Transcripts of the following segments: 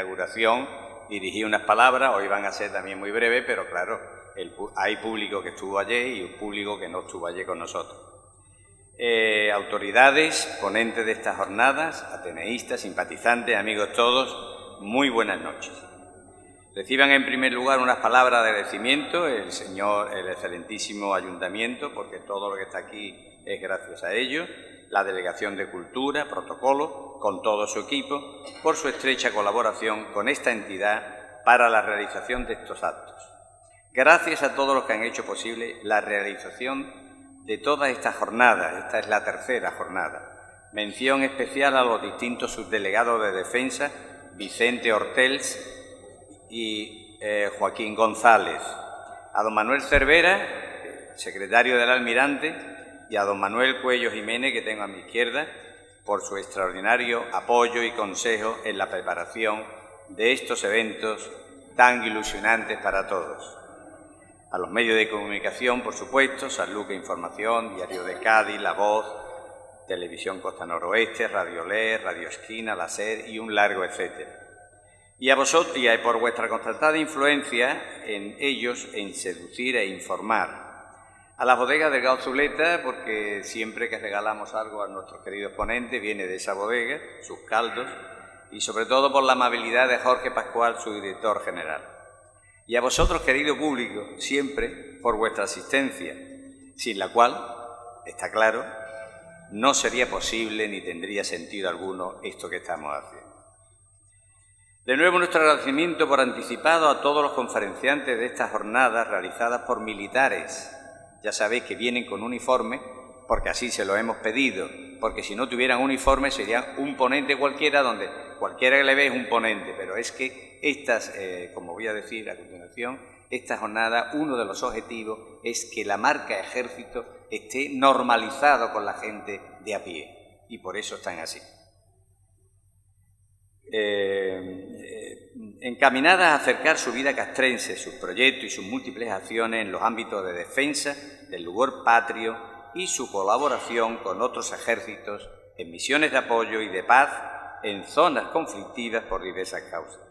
inauguración dirigí unas palabras, hoy van a ser también muy breves, pero claro, hay público que estuvo ayer y un público que no estuvo ayer con nosotros. Autoridades, ponentes de estas jornadas, ateneístas, simpatizantes, amigos todos, muy buenas noches. Reciban en primer lugar unas palabras de agradecimiento el excelentísimo Ayuntamiento, porque todo lo que está aquí es gracias a ellos, la Delegación de Cultura, Protocolo, con todo su equipo, por su estrecha colaboración con esta entidad para la realización de estos actos. Gracias a todos los que han hecho posible la realización de todas estas jornadas. Esta es la tercera jornada. Mención especial a los distintos subdelegados de Defensa, Vicente Hortels y Joaquín González, a don Manuel Cervera, secretario del Almirante, y a don Manuel Cuello Jiménez, que tengo a mi izquierda, por su extraordinario apoyo y consejo en la preparación de estos eventos tan ilusionantes para todos. A los medios de comunicación, por supuesto, Sanlúcar Información, Diario de Cádiz, La Voz, Televisión Costa Noroeste, Radio LER, Radio Esquina, La SER y un largo etcétera. Y a vosotros, y por vuestra constatada influencia en ellos, en seducir e informar. A las bodegas del Gauzuleta, porque siempre que regalamos algo a nuestros queridos ponentes viene de esa bodega, sus caldos, y sobre todo por la amabilidad de Jorge Pascual, su director general. Y a vosotros, querido público, siempre por vuestra asistencia, sin la cual, está claro, no sería posible ni tendría sentido alguno esto que estamos haciendo. De nuevo, nuestro agradecimiento por anticipado a todos los conferenciantes de estas jornadas realizadas por militares. Ya sabéis que vienen con uniforme, porque así se lo hemos pedido, porque si no tuvieran uniforme serían un ponente cualquiera, donde cualquiera que le ve es un ponente, pero es que estas, como voy a decir a continuación, esta jornada, uno de los objetivos es que la marca Ejército esté normalizado con la gente de a pie, y por eso están así. Encaminadas a acercar su vida castrense, sus proyectos y sus múltiples acciones en los ámbitos de defensa, del lugar patrio y su colaboración con otros ejércitos en misiones de apoyo y de paz en zonas conflictivas por diversas causas.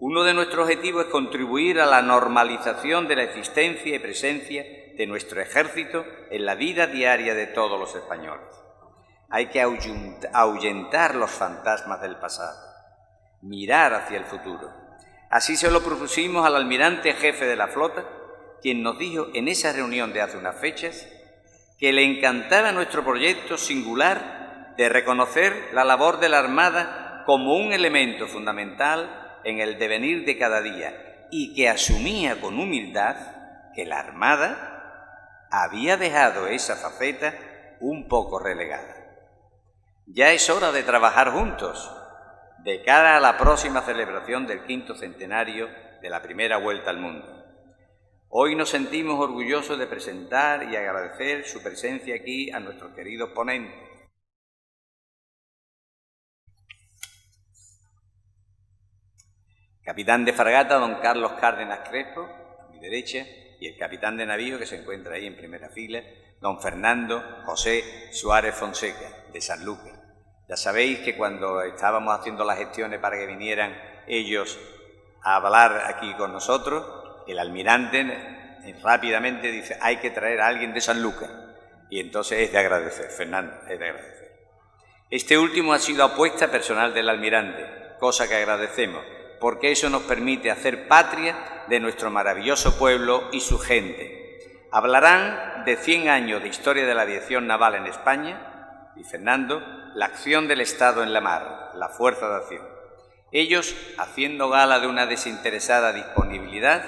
Uno de nuestros objetivos es contribuir a la normalización de la existencia y presencia de nuestro ejército en la vida diaria de todos los españoles. Hay que ahuyentar los fantasmas del pasado, mirar hacia el futuro. Así se lo propusimos al almirante jefe de la flota, quien nos dijo en esa reunión de hace unas fechas que le encantaba nuestro proyecto singular de reconocer la labor de la Armada como un elemento fundamental en el devenir de cada día y que asumía con humildad que la Armada había dejado esa faceta un poco relegada. Ya es hora de trabajar juntos de cara a la próxima celebración del 5º centenario de la primera vuelta al mundo. Hoy nos sentimos orgullosos de presentar y agradecer su presencia aquí a nuestros queridos ponentes. Capitán de fragata, don Carlos Cárdenas Crespo, a mi derecha, y el capitán de navío, que se encuentra ahí en primera fila, don Fernando José Suárez Fonseca, de Sanlúcar. Ya sabéis que cuando estábamos haciendo las gestiones para que vinieran ellos a hablar aquí con nosotros, el almirante rápidamente dice: hay que traer a alguien de Sanlúcar. Y entonces es de agradecer, Fernando, es de agradecer. Este último ha sido apuesta personal del almirante, cosa que agradecemos, porque eso nos permite hacer patria de nuestro maravilloso pueblo y su gente. Hablarán de 100 años de historia de la aviación naval en España, y Fernando, la acción del Estado en la mar, la fuerza de acción. Ellos, haciendo gala de una desinteresada disponibilidad,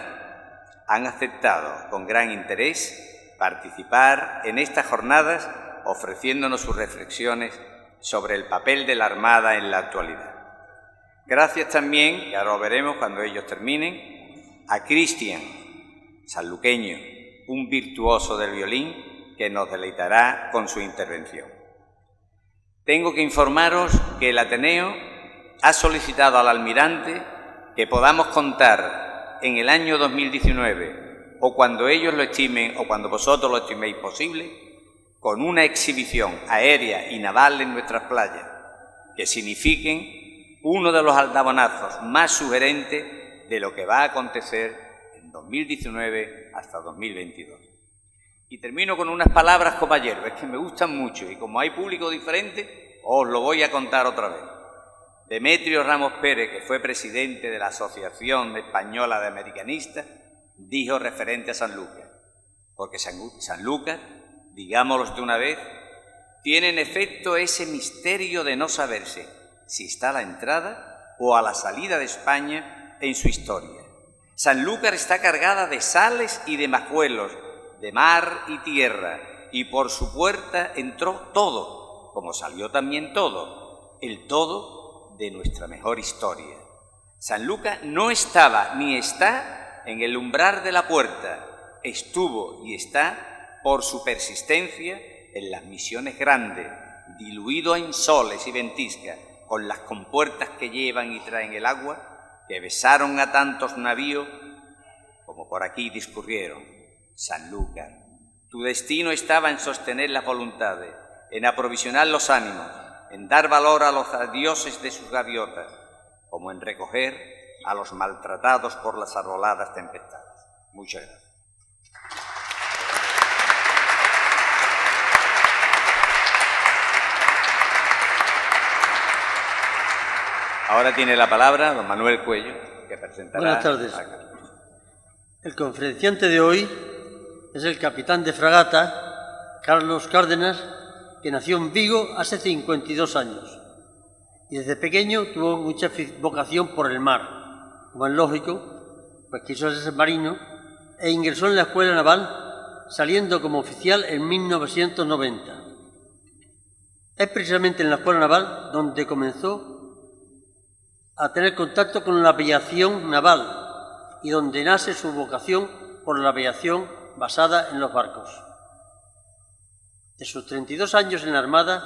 han aceptado con gran interés participar en estas jornadas, ofreciéndonos sus reflexiones sobre el papel de la Armada en la actualidad. Gracias también, y ahora lo veremos cuando ellos terminen, a Cristian, sanluqueño, un virtuoso del violín, que nos deleitará con su intervención. Tengo que informaros que el Ateneo ha solicitado al almirante que podamos contar en el año 2019, o cuando ellos lo estimen, o cuando vosotros lo estiméis posible, con una exhibición aérea y naval en nuestras playas, que signifiquen uno de los aldabonazos más sugerentes de lo que va a acontecer en 2019 hasta 2022. Y termino con unas palabras, compañeros, es que me gustan mucho y como hay público diferente, os lo voy a contar otra vez. Demetrio Ramos Pérez, que fue presidente de la Asociación Española de Americanistas, dijo referente a Sanlúcar, porque Sanlúcar, digámoslo de una vez, tiene en efecto ese misterio de no saberse si está a la entrada o a la salida de España en su historia. Sanlúcar está cargada de sales y de majuelos, de mar y tierra, y por su puerta entró todo, como salió también todo, el todo de nuestra mejor historia. Sanlúcar no estaba ni está en el umbral de la puerta, estuvo y está por su persistencia en las misiones grandes, diluido en soles y ventiscas, con las compuertas que llevan y traen el agua, que besaron a tantos navíos como por aquí discurrieron. Sanlúcar, tu destino estaba en sostener las voluntades, en aprovisionar los ánimos, en dar valor a los dioses de sus gaviotas, como en recoger a los maltratados por las arroladas tempestades. Muchas gracias. Ahora tiene la palabra don Manuel Cuello, que presentará... Buenas tardes. El conferenciante de hoy es el capitán de fragata Carlos Cárdenas, que nació en Vigo hace 52 años y desde pequeño tuvo mucha vocación por el mar, como es lógico, pues quiso ser marino e ingresó en la Escuela Naval, saliendo como oficial en 1990. Es precisamente en la Escuela Naval donde comenzó a tener contacto con la aviación naval y donde nace su vocación por la aviación basada en los barcos. De sus 32 años en la Armada,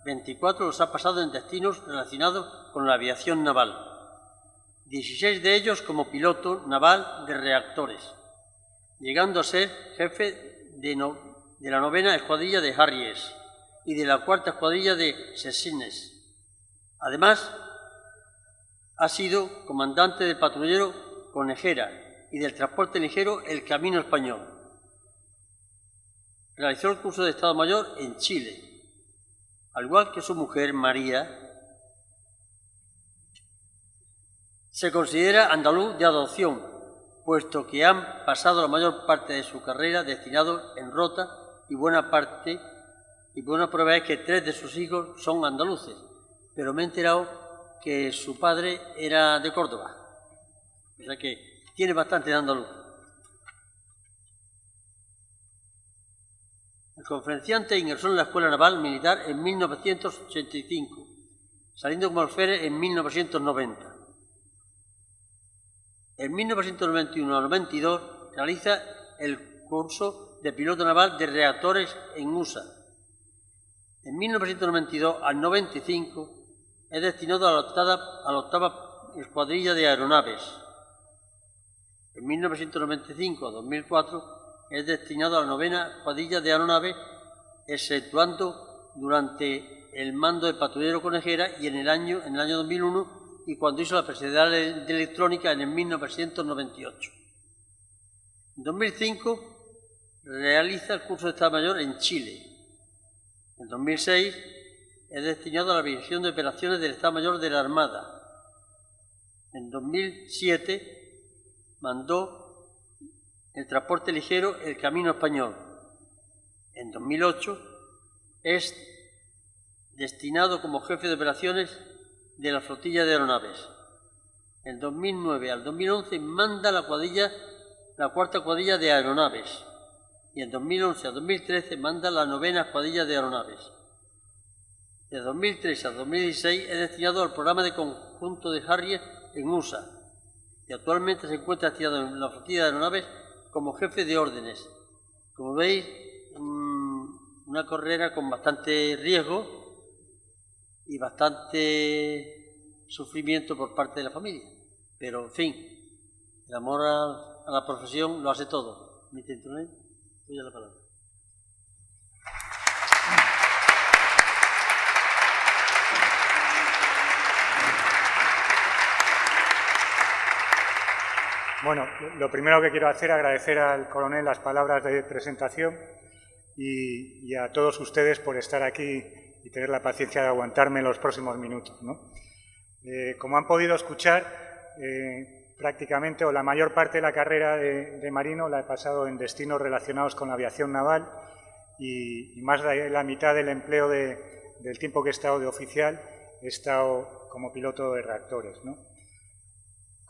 24 los ha pasado en destinos relacionados con la aviación naval, 16 de ellos como piloto naval de reactores, llegando a ser jefe de la 9ª Escuadrilla de Harries y de la 4ª Escuadrilla de Sesines. Además, ha sido comandante del patrullero Conejera y del transporte ligero El Camino Español. Realizó el curso de Estado Mayor en Chile, al igual que su mujer María. Se considera andaluz de adopción, puesto que han pasado la mayor parte de su carrera destinados en Rota y buena prueba es que 3 de sus hijos son andaluces, pero me he enterado que su padre era de Córdoba, o sea que tiene bastante de andaluz. El conferenciante ingresó en la Escuela Naval Militar en 1985, saliendo como alférez en 1990. En 1991 al 92 realiza el curso de piloto naval de reactores en USA. En 1992 al 95 es destinado a la 8ª Escuadrilla de Aeronaves. En 1995 a 2004 es destinado a la 9ª Escuadrilla de Aeronaves, exceptuando durante el mando de patrullero Conejera y en el año 2001 y cuando hizo la especialidad de electrónica en el 1998. En 2005 realiza el curso de Estado Mayor en Chile. En 2006 es destinado a la División de Operaciones del Estado Mayor de la Armada. En 2007 mandó el transporte ligero El Camino Español. En 2008 es destinado como jefe de operaciones de la flotilla de aeronaves. En 2009 al 2011 manda la 4ª Escuadrilla de Aeronaves y en 2011 a 2013 manda la 9ª Escuadrilla de Aeronaves. De 2013 a 2016 es destinado al programa de conjunto de Harries en USA y actualmente se encuentra destinado en la flotilla de aeronaves como jefe de órdenes. Como veis, una carrera con bastante riesgo y bastante sufrimiento por parte de la familia. Pero, en fin, el amor a la profesión lo hace todo. ¿Me entiendes? Doy la palabra. Bueno, lo primero que quiero hacer es agradecer al coronel las palabras de presentación y a todos ustedes por estar aquí y tener la paciencia de aguantarme los próximos minutos, ¿no? Como han podido escuchar, prácticamente o la mayor parte de la carrera de marino la he pasado en destinos relacionados con la aviación naval y más de la mitad del empleo del tiempo que he estado de oficial he estado como piloto de reactores, ¿no?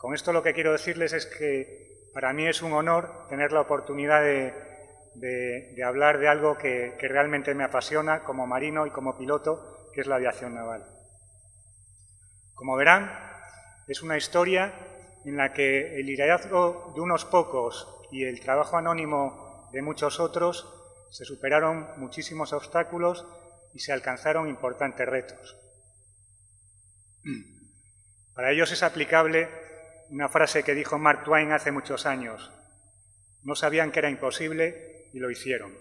Con esto lo que quiero decirles es que para mí es un honor tener la oportunidad de hablar de algo que realmente me apasiona como marino y como piloto, que es la aviación naval. Como verán, es una historia en la que el liderazgo de unos pocos y el trabajo anónimo de muchos otros se superaron muchísimos obstáculos y se alcanzaron importantes retos. Para ellos es aplicable una frase que dijo Mark Twain hace muchos años: no sabían que era imposible y lo hicieron.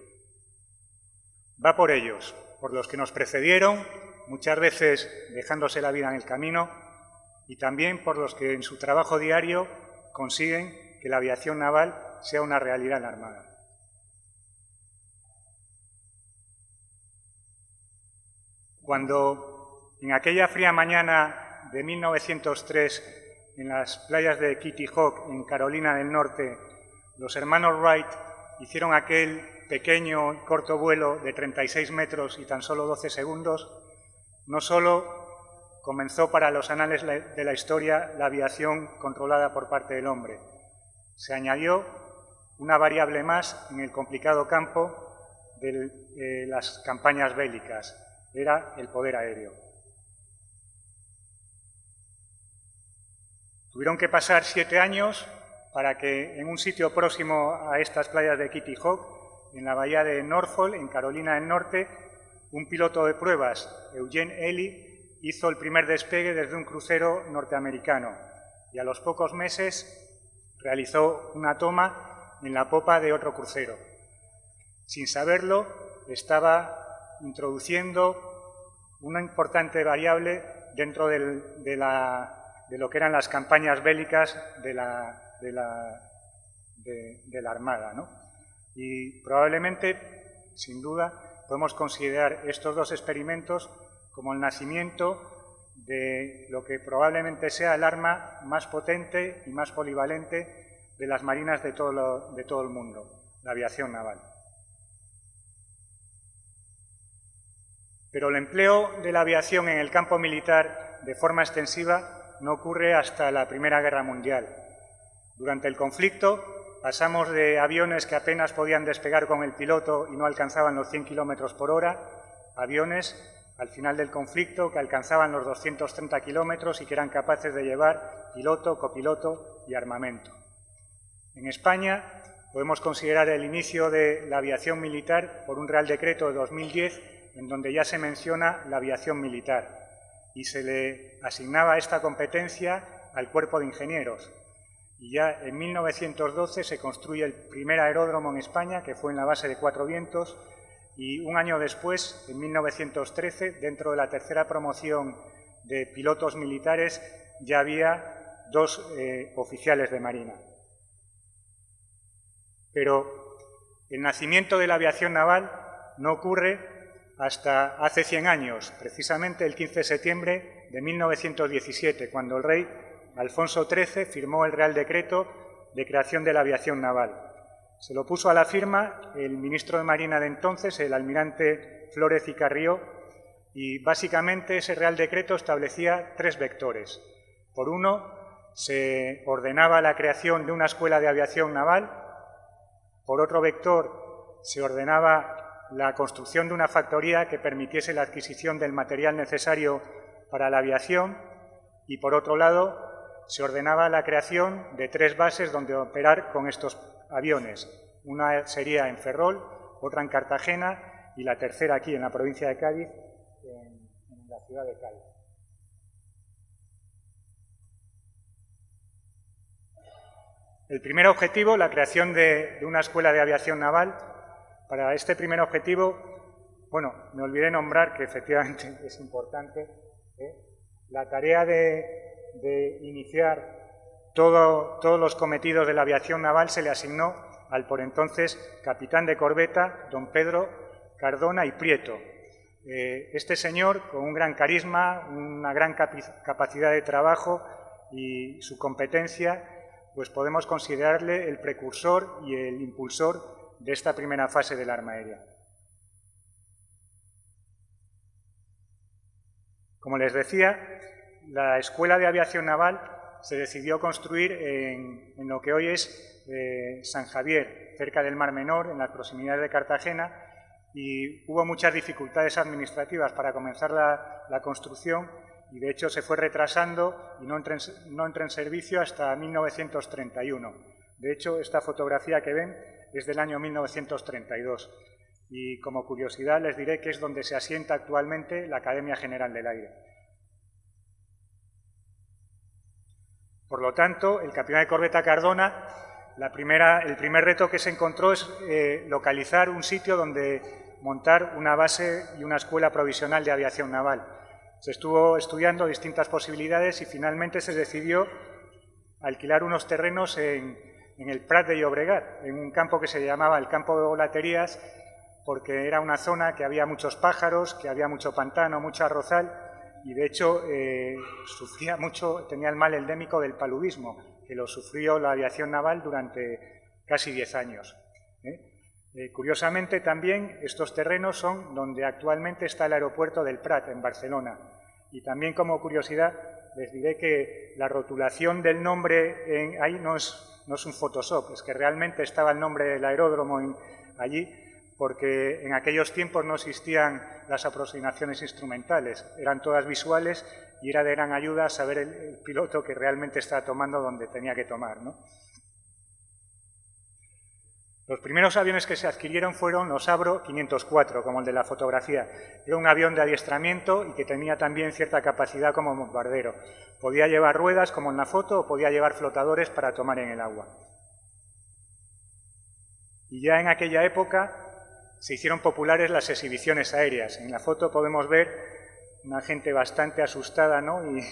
Va por ellos, por los que nos precedieron, muchas veces dejándose la vida en el camino, y también por los que en su trabajo diario consiguen que la aviación naval sea una realidad en la Armada. Cuando en aquella fría mañana de 1903, en las playas de Kitty Hawk, en Carolina del Norte, los hermanos Wright hicieron aquel pequeño y corto vuelo de 36 metros y tan solo 12 segundos, no solo comenzó para los anales de la historia la aviación controlada por parte del hombre, se añadió una variable más en el complicado campo de las campañas bélicas: era el poder aéreo. Tuvieron que pasar 7 años para que en un sitio próximo a estas playas de Kitty Hawk, en la bahía de Norfolk, en Carolina del Norte, un piloto de pruebas, Eugene Ely, hizo el primer despegue desde un crucero norteamericano y a los pocos meses realizó una toma en la popa de otro crucero. Sin saberlo, estaba introduciendo una importante variable dentro de lo que eran las campañas bélicas de la Armada, ¿no? Y probablemente, sin duda, podemos considerar estos dos experimentos como el nacimiento de lo que probablemente sea el arma más potente y más polivalente de las marinas de todo el mundo, la aviación naval. Pero el empleo de la aviación en el campo militar de forma extensiva no ocurre hasta la Primera Guerra Mundial. Durante el conflicto pasamos de aviones que apenas podían despegar con el piloto y no alcanzaban los 100 km por hora, a aviones al final del conflicto que alcanzaban los 230 kilómetros y que eran capaces de llevar piloto, copiloto y armamento. En España podemos considerar el inicio de la aviación militar por un Real Decreto de 2010 en donde ya se menciona la aviación militar y se le asignaba esta competencia al Cuerpo de Ingenieros. Y ya en 1912 se construye el primer aeródromo en España, que fue en la base de Cuatro Vientos, y un año después, en 1913, dentro de la tercera promoción de pilotos militares, ya había 2 oficiales de Marina. Pero el nacimiento de la aviación naval no ocurre hasta hace 100 años, precisamente el 15 de septiembre de 1917, cuando el rey Alfonso XIII firmó el Real Decreto de creación de la aviación naval. Se lo puso a la firma el ministro de Marina de entonces, el almirante Flórez y Carrió, y básicamente ese Real Decreto establecía 3 vectores. Por uno, se ordenaba la creación de una escuela de aviación naval. Por otro vector, se ordenaba la construcción de una factoría que permitiese la adquisición del material necesario para la aviación y, por otro lado, se ordenaba la creación de 3 bases donde operar con estos aviones. Una sería en Ferrol, otra en Cartagena y la tercera aquí en la provincia de Cádiz, en la ciudad de Cádiz. El primer objetivo, la creación de una escuela de aviación naval. Para este primer objetivo, bueno, me olvidé nombrar que efectivamente es importante, la tarea de iniciar todos los cometidos de la aviación naval se le asignó al por entonces capitán de corbeta, don Pedro Cardona y Prieto. Este señor, con un gran carisma, una gran capacidad de trabajo y su competencia, pues podemos considerarle el precursor y el impulsor de esta primera fase del arma aérea. Como les decía, la Escuela de Aviación Naval se decidió construir en lo que hoy es San Javier, cerca del Mar Menor, en las proximidades de Cartagena, y hubo muchas dificultades administrativas para comenzar la construcción y de hecho se fue retrasando y no entró en servicio hasta 1931. De hecho, esta fotografía que ven es del año 1932 y como curiosidad les diré que es donde se asienta actualmente la Academia General del Aire. Por lo tanto, el capitán de corbeta Cardona, el primer reto que se encontró es localizar un sitio donde montar una base y una escuela provisional de aviación naval. Se estuvo estudiando distintas posibilidades y finalmente se decidió alquilar unos terrenos en el Prat de Llobregat, en un campo que se llamaba el Campo de Volaterías, porque era una zona que había muchos pájaros, que había mucho pantano, mucho arrozal, y de hecho sufría mucho, tenía el mal endémico del paludismo, que lo sufrió la aviación naval durante casi 10 años. Curiosamente también estos terrenos son donde actualmente está el aeropuerto del Prat, en Barcelona. Y también como curiosidad les diré que la rotulación del nombre ahí no es un Photoshop, es que realmente estaba el nombre del aeródromo allí, porque en aquellos tiempos no existían las aproximaciones instrumentales, eran todas visuales y era de gran ayuda saber el piloto que realmente estaba tomando donde tenía que tomar, ¿no? Los primeros aviones que se adquirieron fueron los Avro 504, como el de la fotografía. Era un avión de adiestramiento y que tenía también cierta capacidad como bombardero. Podía llevar ruedas, como en la foto, o podía llevar flotadores para tomar en el agua. Y ya en aquella época se hicieron populares las exhibiciones aéreas. En la foto podemos ver una gente bastante asustada, ¿no?, y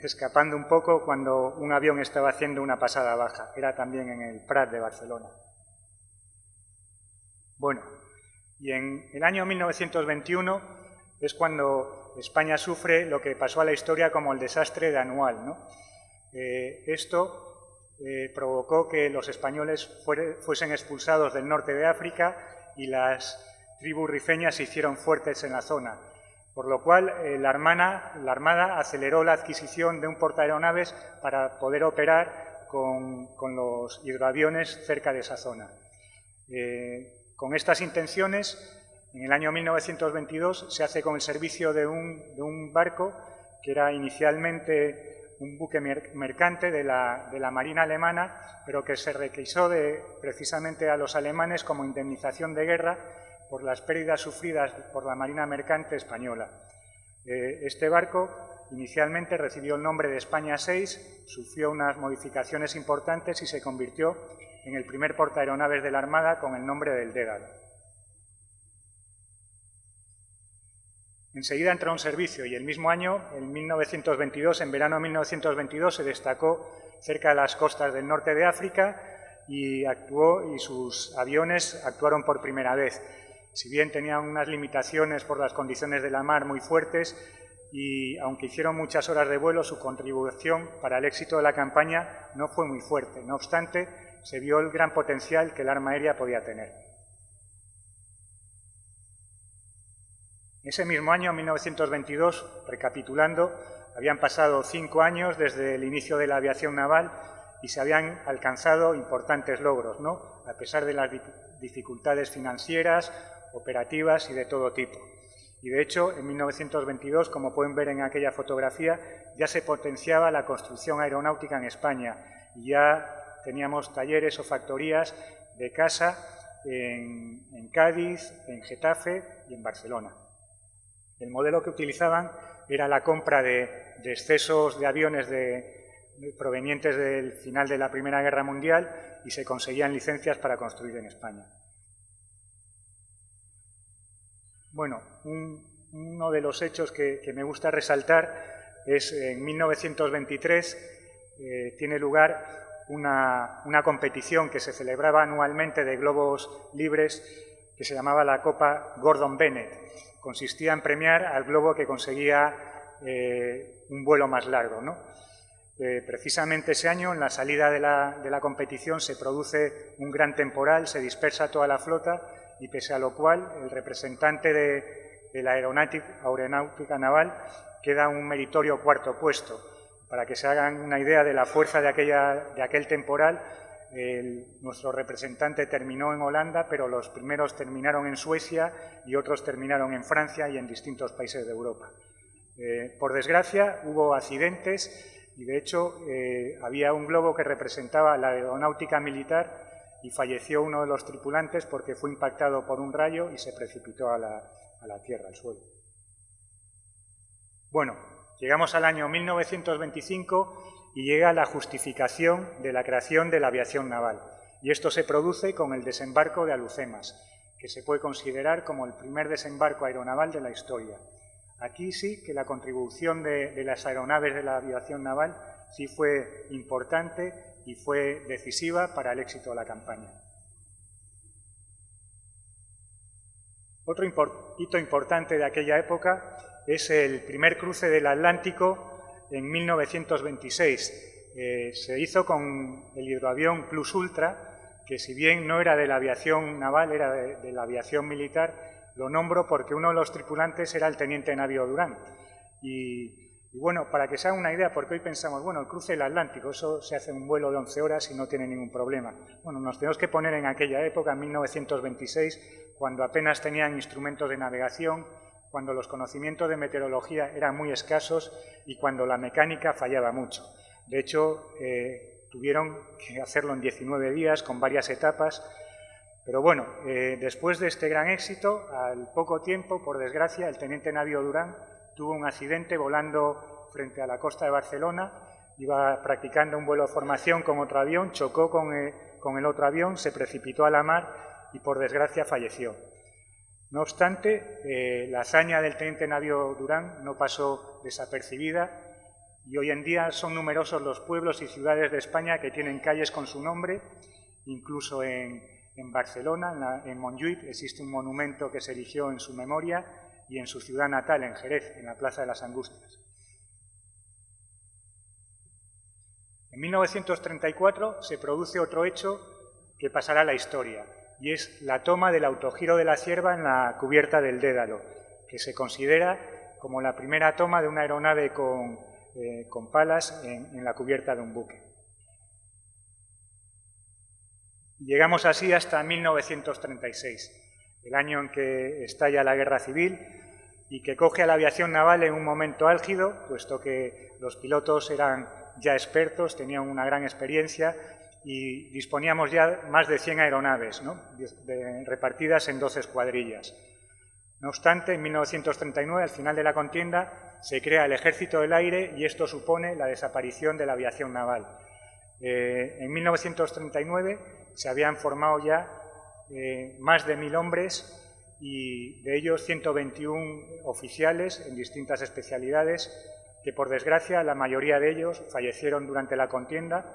escapando un poco cuando un avión estaba haciendo una pasada baja. Era también en el Prat de Barcelona. Bueno, y en el año 1921 es cuando España sufre lo que pasó a la historia como el desastre de Anual, ¿no? Esto provocó que los españoles fuesen expulsados del norte de África y las tribus rifeñas se hicieron fuertes en la zona, por lo cual la Armada aceleró la adquisición de un portaaeronaves para poder operar con los hidroaviones cerca de esa zona. Con estas intenciones, en el año 1922 se hace con el servicio de un barco que era inicialmente un buque mercante de la Marina alemana, pero que se requisó precisamente a los alemanes como indemnización de guerra por las pérdidas sufridas por la Marina mercante española. Este barco inicialmente recibió el nombre de España 6, sufrió unas modificaciones importantes y se convirtió en el primer portaaeronaves de la Armada con el nombre del Dédalo. Enseguida entró en servicio y el mismo año, en 1922, en verano de 1922, se destacó cerca de las costas del norte de África y sus aviones actuaron por primera vez. Si bien tenían unas limitaciones por las condiciones de la mar muy fuertes y aunque hicieron muchas horas de vuelo, su contribución para el éxito de la campaña no fue muy fuerte. No obstante, se vio el gran potencial que el arma aérea podía tener. Ese mismo año, 1922, recapitulando, habían pasado 5 años desde el inicio de la aviación naval y se habían alcanzado importantes logros, ¿no?, a pesar de las dificultades financieras, operativas y de todo tipo. Y de hecho, en 1922, como pueden ver en aquella fotografía, ya se potenciaba la construcción aeronáutica en España y ya teníamos talleres o factorías de casa en Cádiz, en Getafe y en Barcelona. El modelo que utilizaban era la compra de excesos de aviones provenientes del final de la Primera Guerra Mundial y se conseguían licencias para construir en España. Bueno, uno de los hechos que me gusta resaltar es en 1923 tiene lugar una competición que se celebraba anualmente de globos libres que se llamaba la Copa Gordon Bennett. Consistía en premiar al globo que conseguía un vuelo más largo, ¿no? Precisamente ese año, en la salida de la competición, se produce un gran temporal, se dispersa toda la flota y, pese a lo cual, el representante de la aeronáutica naval queda un meritorio cuarto puesto. Para que se hagan una idea de la fuerza de aquel temporal, nuestro representante terminó en Holanda, pero los primeros terminaron en Suecia y otros terminaron en Francia y en distintos países de Europa. Por desgracia, hubo accidentes y, de hecho, había un globo que representaba la aeronáutica militar y falleció uno de los tripulantes porque fue impactado por un rayo y se precipitó a la tierra, al suelo. Bueno, llegamos al año 1925 y llega la justificación de la creación de la aviación naval. Y esto se produce con el desembarco de Alhucemas, que se puede considerar como el primer desembarco aeronaval de la historia. Aquí sí que la contribución de las aeronaves de la aviación naval sí fue importante y fue decisiva para el éxito de la campaña. Otro hito importante de aquella época es el primer cruce del Atlántico en 1926. Se hizo con el hidroavión Plus Ultra, que si bien no era de la aviación naval, era de la aviación militar. Lo nombro porque uno de los tripulantes era el teniente navío Durán. Y bueno, para que se haga una idea, porque hoy pensamos, bueno, el cruce del Atlántico, eso se hace un vuelo de 11 horas y no tiene ningún problema. Bueno, nos tenemos que poner en aquella época, en 1926, cuando apenas tenían instrumentos de navegación, cuando los conocimientos de meteorología eran muy escasos y cuando la mecánica fallaba mucho. De hecho, tuvieron que hacerlo en 19 días, con varias etapas. Pero bueno, después de este gran éxito, al poco tiempo, por desgracia, el teniente navío Durán tuvo un accidente volando frente a la costa de Barcelona, iba practicando un vuelo de formación con otro avión, chocó con el otro avión, se precipitó a la mar y, por desgracia, falleció. No obstante, la hazaña del teniente navío Durán no pasó desapercibida y hoy en día son numerosos los pueblos y ciudades de España que tienen calles con su nombre, incluso en Barcelona, en Montjuïc, existe un monumento que se erigió en su memoria y en su ciudad natal, en Jerez, en la Plaza de las Angustias. En 1934 se produce otro hecho que pasará a la historia y es la toma del autogiro de la Cierva en la cubierta del Dédalo, que se considera como la primera toma de una aeronave con palas en la cubierta de un buque. Llegamos así hasta 1936, el año en que estalla la Guerra Civil y que coge a la aviación naval en un momento álgido, puesto que los pilotos eran ya expertos, tenían una gran experiencia y disponíamos ya más de 100 aeronaves, ¿no?, repartidas en 12 escuadrillas. No obstante, en 1939, al final de la contienda, se crea el Ejército del Aire y esto supone la desaparición de la aviación naval. En 1939 se habían formado ya más de 1000 hombres y de ellos 121 oficiales en distintas especialidades que, por desgracia, la mayoría de ellos fallecieron durante la contienda,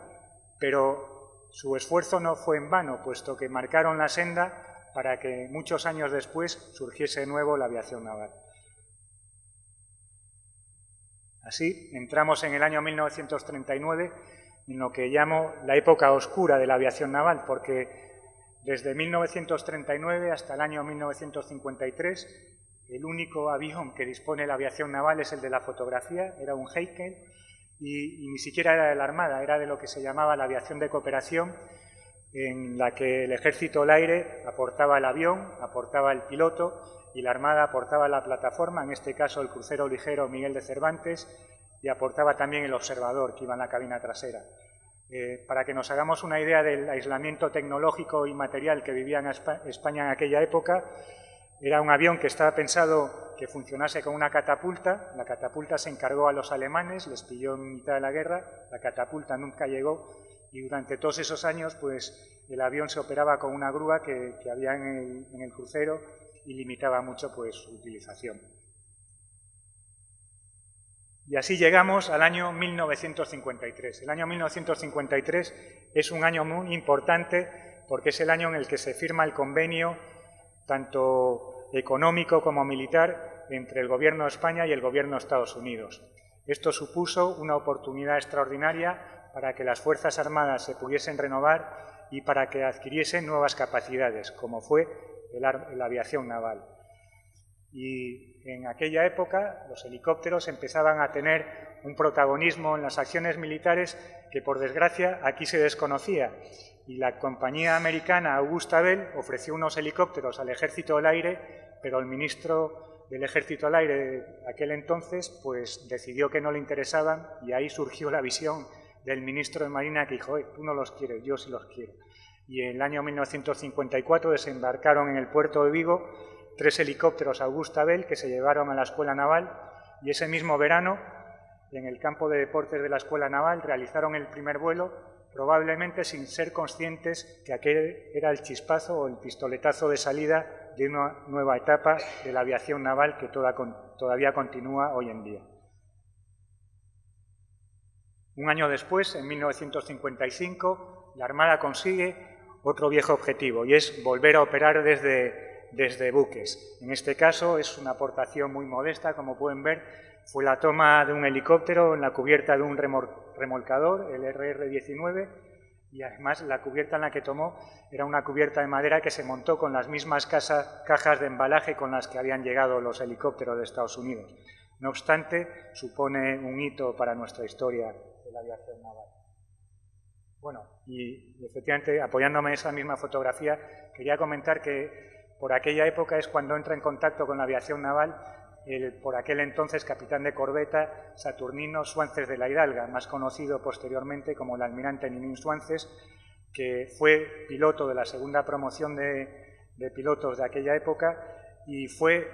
pero su esfuerzo no fue en vano, puesto que marcaron la senda para que muchos años después surgiese de nuevo la aviación naval. Así, entramos en el año 1939 en lo que llamo la época oscura de la aviación naval, porque desde 1939 hasta el año 1953 el único avión que dispone la aviación naval es el de la fotografía, era un Heinkel, y ni siquiera era de la Armada, era de lo que se llamaba la aviación de cooperación, en la que el Ejército del Aire aportaba el avión, aportaba el piloto y la Armada aportaba la plataforma, en este caso el crucero ligero Miguel de Cervantes, y aportaba también el observador que iba en la cabina trasera. Para que nos hagamos una idea del aislamiento tecnológico y material que vivía en España en aquella época, era un avión que estaba pensado que funcionase con una catapulta. La catapulta se encargó a los alemanes, les pilló en mitad de la guerra, la catapulta nunca llegó y durante todos esos años pues, el avión se operaba con una grúa que había en el crucero y limitaba mucho pues, su utilización. Y así llegamos al año 1953. El año 1953 es un año muy importante porque es el año en el que se firma el convenio tanto económico como militar entre el Gobierno de España y el Gobierno de Estados Unidos. Esto supuso una oportunidad extraordinaria para que las Fuerzas Armadas se pudiesen renovar y para que adquiriesen nuevas capacidades, como fue la aviación naval. Y en aquella época los helicópteros empezaban a tener un protagonismo en las acciones militares que, por desgracia, aquí se desconocía. Y la compañía americana Augusta Bell ofreció unos helicópteros al Ejército del Aire, pero el ministro del Ejército del Aire de aquel entonces pues decidió que no le interesaban, y ahí surgió la visión del ministro de Marina que dijo: tú no los quieres, yo sí los quiero. Y en el año 1954 desembarcaron en el puerto de Vigo 3 helicópteros Augusta Bell que se llevaron a la Escuela Naval, y ese mismo verano, en el campo de deportes de la Escuela Naval, realizaron el primer vuelo, probablemente sin ser conscientes que aquel era el chispazo o el pistoletazo de salida de una nueva etapa de la aviación naval que todavía continúa hoy en día. Un año después, en 1955, la Armada consigue otro viejo objetivo, y es volver a operar desde buques. En este caso es una aportación muy modesta, como pueden ver, fue la toma de un helicóptero en la cubierta de un remolcador, el RR-19, y además la cubierta en la que tomó era una cubierta de madera que se montó con las mismas cajas de embalaje con las que habían llegado los helicópteros de Estados Unidos. No obstante, supone un hito para nuestra historia de la aviación naval. Bueno, y efectivamente, apoyándome en esa misma fotografía, quería comentar que por aquella época es cuando entra en contacto con la aviación naval el por aquel entonces capitán de corbeta Saturnino Suances de la Hidalga, más conocido posteriormente como el almirante Ninín Suances, que fue piloto de la segunda promoción de pilotos de aquella época y fue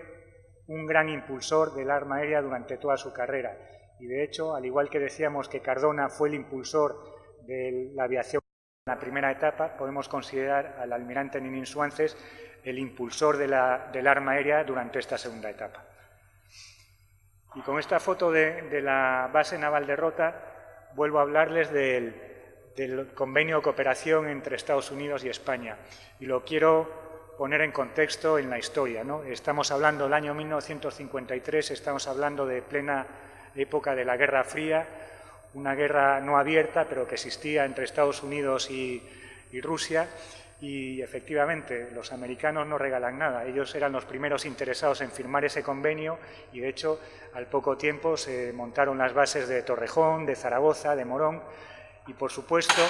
un gran impulsor del arma aérea durante toda su carrera. Y de hecho, al igual que decíamos que Cardona fue el impulsor de la aviación en la primera etapa, podemos considerar al almirante Ninín Suances el impulsor del arma aérea durante esta segunda etapa. Y con esta foto de la base naval de Rota vuelvo a hablarles del convenio de cooperación entre Estados Unidos y España. Y lo quiero poner en contexto en la historia, ¿no? Estamos hablando del año 1953, estamos hablando de plena época de la Guerra Fría, una guerra no abierta, pero que existía entre Estados Unidos y Rusia. Y efectivamente, los americanos no regalan nada. Ellos eran los primeros interesados en firmar ese convenio y, de hecho, al poco tiempo se montaron las bases de Torrejón, de Zaragoza, de Morón. Y, por supuesto,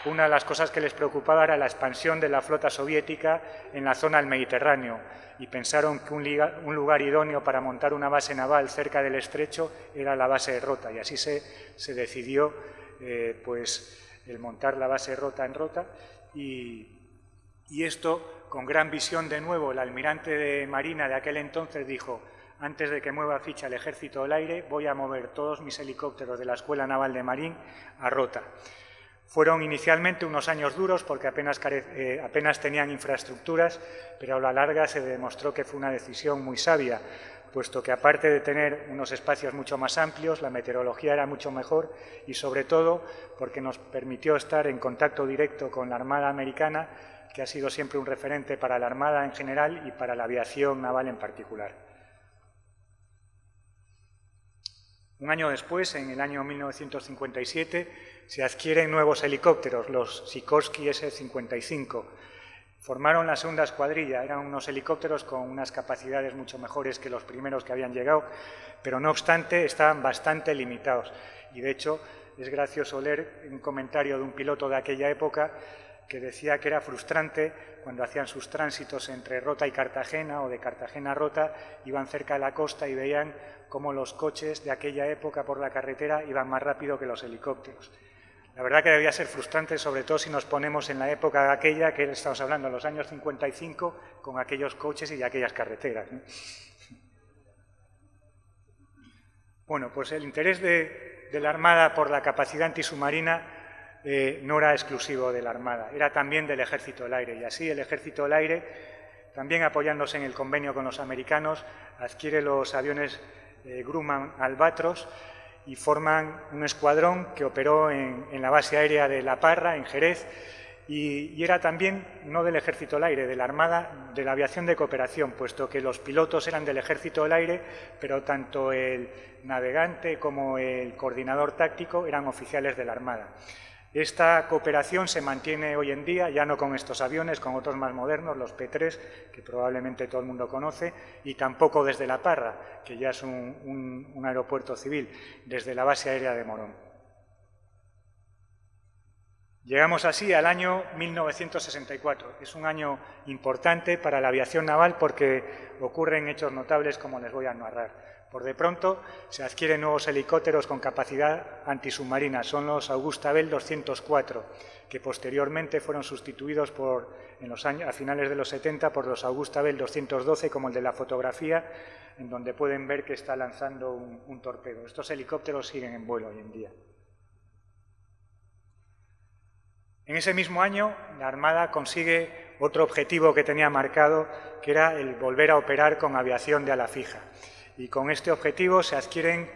una de las cosas que les preocupaba era la expansión de la flota soviética en la zona del Mediterráneo. Y pensaron que un lugar idóneo para montar una base naval cerca del estrecho era la base de Rota. Y así se decidió el montar la base de Rota en Rota. Y esto, con gran visión de nuevo, el almirante de Marina de aquel entonces dijo: antes de que mueva ficha el Ejército del Aire, voy a mover todos mis helicópteros de la Escuela Naval de Marín a Rota. Fueron inicialmente unos años duros porque apenas tenían infraestructuras, pero a la larga se demostró que fue una decisión muy sabia, puesto que aparte de tener unos espacios mucho más amplios, la meteorología era mucho mejor y, sobre todo, porque nos permitió estar en contacto directo con la Armada americana, que ha sido siempre un referente para la Armada en general y para la aviación naval en particular. Un año después, en el año 1957, se adquieren nuevos helicópteros, los Sikorsky S-55. Formaron la segunda escuadrilla, eran unos helicópteros con unas capacidades mucho mejores que los primeros que habían llegado, pero no obstante estaban bastante limitados. Y de hecho, es gracioso leer un comentario de un piloto de aquella época que decía que era frustrante cuando hacían sus tránsitos entre Rota y Cartagena o de Cartagena a Rota, iban cerca de la costa y veían cómo los coches de aquella época por la carretera iban más rápido que los helicópteros. La verdad que debía ser frustrante, sobre todo si nos ponemos en la época de aquella, que estamos hablando de los años 55, con aquellos coches y aquellas carreteras, ¿no? Bueno, pues el interés de la Armada por la capacidad antisubmarina no era exclusivo de la Armada, era también del Ejército del Aire. Y así el Ejército del Aire, también apoyándose en el convenio con los americanos, adquiere los aviones Grumman Albatros y forman un escuadrón que operó en la base aérea de La Parra, en Jerez, y era también, no del Ejército del Aire, de la Armada, de la Aviación de Cooperación, puesto que los pilotos eran del Ejército del Aire, pero tanto el navegante como el coordinador táctico eran oficiales de la Armada. Esta cooperación se mantiene hoy en día, ya no con estos aviones, con otros más modernos, los P-3, que probablemente todo el mundo conoce, y tampoco desde La Parra, que ya es un aeropuerto civil, desde la base aérea de Morón. Llegamos así al año 1964. Es un año importante para la aviación naval porque ocurren hechos notables como les voy a narrar. Por de pronto se adquieren nuevos helicópteros con capacidad antisubmarina. Son los Augusta Bell 204, que posteriormente fueron sustituidos a finales de los 70 por los Augusta Bell 212, como el de la fotografía, en donde pueden ver que está lanzando un torpedo. Estos helicópteros siguen en vuelo hoy en día. En ese mismo año, la Armada consigue otro objetivo que tenía marcado, que era el volver a operar con aviación de ala fija. Y con este objetivo se adquieren